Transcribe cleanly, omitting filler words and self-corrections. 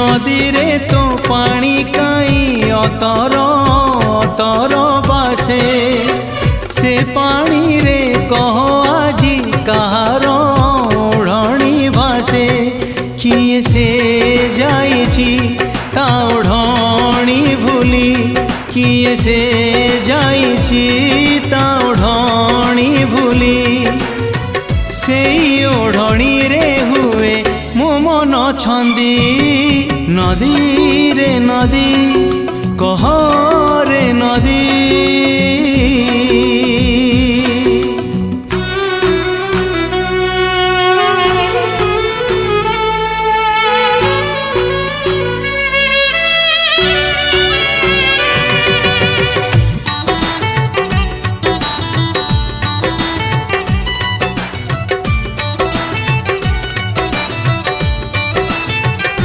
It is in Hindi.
नदी रे तो पानी काई अतर अतर बासे से पानी रे कह आजी कहार ओढ़णी भासे किए से जाइछि ता ओढ़णी भूली किए से जाइछि ता ओढ़णी भूली से ओढ़णी रे हुए मो मन छंदी नदी रे नदी कह रे नदी।